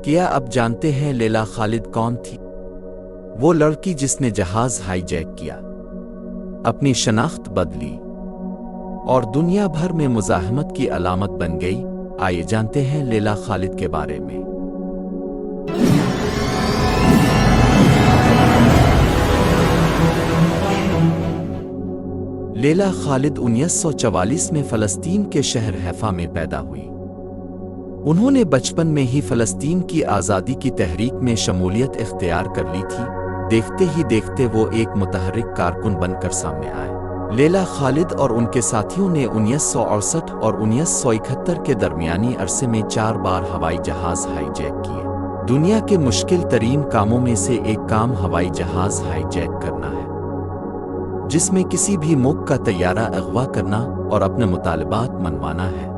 کیا اب جانتے ہیں لیلا خالد کون تھی؟ وہ لڑکی جس نے جہاز ہائی جیک کیا، اپنی شناخت بدلی اور دنیا بھر میں مزاحمت کی علامت بن گئی۔ آئیے جانتے ہیں لیلا خالد کے بارے میں۔ لیلا خالد 1944 میں فلسطین کے شہر حیفا میں پیدا ہوئی۔ انہوں نے بچپن میں ہی فلسطین کی آزادی کی تحریک میں شمولیت اختیار کر لی تھی۔ دیکھتے ہی دیکھتے وہ ایک متحرک کارکن بن کر سامنے آئے۔ لیلا خالد اور ان کے ساتھیوں نے 1968 اور 1971 کے درمیانی عرصے میں 4 بار ہوائی جہاز ہائی جیک کیے۔ دنیا کے مشکل ترین کاموں میں سے ایک کام ہوائی جہاز ہائی جیک کرنا ہے، جس میں کسی بھی ملک کا طیارہ اغوا کرنا اور اپنے مطالبات منوانا ہے۔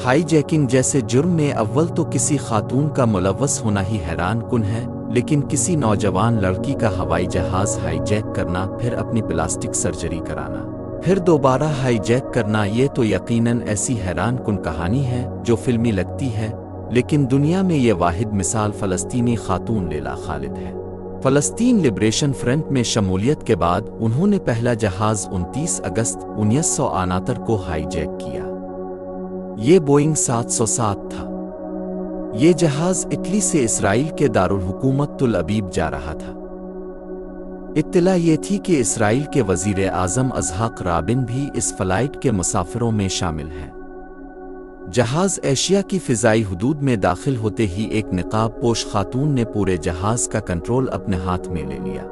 ہائی جیکنگ جیسے جرم میں اول تو کسی خاتون کا ملوث ہونا ہی حیران کن ہے، لیکن کسی نوجوان لڑکی کا ہوائی جہاز ہائی جیک کرنا، پھر اپنی پلاسٹک سرجری کرانا، پھر دوبارہ ہائی جیک کرنا، یہ تو یقیناً ایسی حیران کن کہانی ہے جو فلمی لگتی ہے۔ لیکن دنیا میں یہ واحد مثال فلسطینی خاتون لیلا خالد ہے۔ فلسطین لبریشن فرنٹ میں شمولیت کے بعد انہوں نے پہلا جہاز 29 اگست 1969 کو ہائی جیک کیا۔ یہ بوئنگ 707 تھا۔ یہ جہاز اٹلی سے اسرائیل کے دارالحکومت تل ابیب جا رہا تھا۔ اطلاع یہ تھی کہ اسرائیل کے وزیر اعظم اسحاق رابن بھی اس فلائٹ کے مسافروں میں شامل ہیں۔ جہاز ایشیا کی فضائی حدود میں داخل ہوتے ہی ایک نقاب پوش خاتون نے پورے جہاز کا کنٹرول اپنے ہاتھ میں لے لیا۔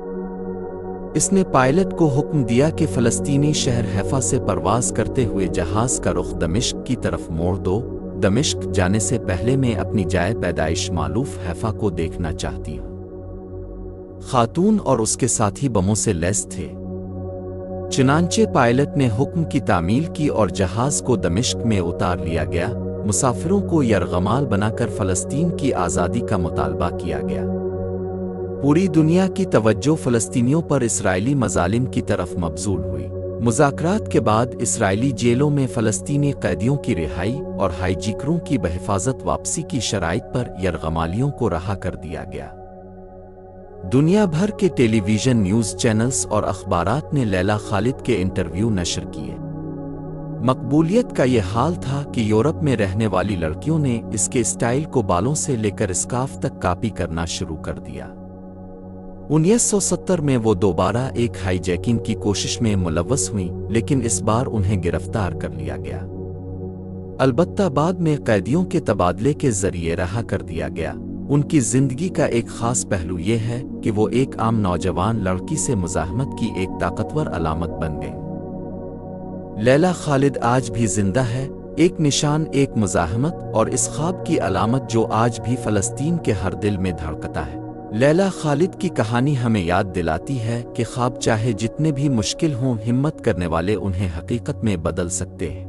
اس نے پائلٹ کو حکم دیا کہ فلسطینی شہر حیفا سے پرواز کرتے ہوئے جہاز کا رخ دمشق کی طرف موڑ دو۔ دمشق جانے سے پہلے میں اپنی جائے پیدائش معلوف حیفا کو دیکھنا چاہتی ہوں۔ خاتون اور اس کے ساتھی بموں سے لیس تھے، چنانچہ پائلٹ نے حکم کی تعمیل کی اور جہاز کو دمشق میں اتار لیا گیا۔ مسافروں کو یرغمال بنا کر فلسطین کی آزادی کا مطالبہ کیا گیا۔ پوری دنیا کی توجہ فلسطینیوں پر اسرائیلی مظالم کی طرف مبذول ہوئی۔ مذاکرات کے بعد اسرائیلی جیلوں میں فلسطینی قیدیوں کی رہائی اور ہائی جیکروں کی بحفاظت واپسی کی شرائط پر یرغمالیوں کو رہا کر دیا گیا۔ دنیا بھر کے ٹیلی ویژن نیوز چینلز اور اخبارات نے لیلا خالد کے انٹرویو نشر کیے۔ مقبولیت کا یہ حال تھا کہ یورپ میں رہنے والی لڑکیوں نے اس کے اسٹائل کو بالوں سے لے کر اسکارف تک کاپی کرنا شروع کر دیا۔ 1970 میں وہ دوبارہ ایک ہائی جیکنگ کی کوشش میں ملوث ہوئیں، لیکن اس بار انہیں گرفتار کر لیا گیا۔ البتہ بعد میں قیدیوں کے تبادلے کے ذریعے رہا کر دیا گیا۔ ان کی زندگی کا ایک خاص پہلو یہ ہے کہ وہ ایک عام نوجوان لڑکی سے مزاحمت کی ایک طاقتور علامت بن گئی۔ لیلا خالد آج بھی زندہ ہے، ایک نشان، ایک مزاحمت اور اس خواب کی علامت جو آج بھی فلسطین کے ہر دل میں دھڑکتا ہے۔ لیلا خالد کی کہانی ہمیں یاد دلاتی ہے کہ خواب چاہے جتنے بھی مشکل ہوں، ہمت کرنے والے انہیں حقیقت میں بدل سکتے ہیں۔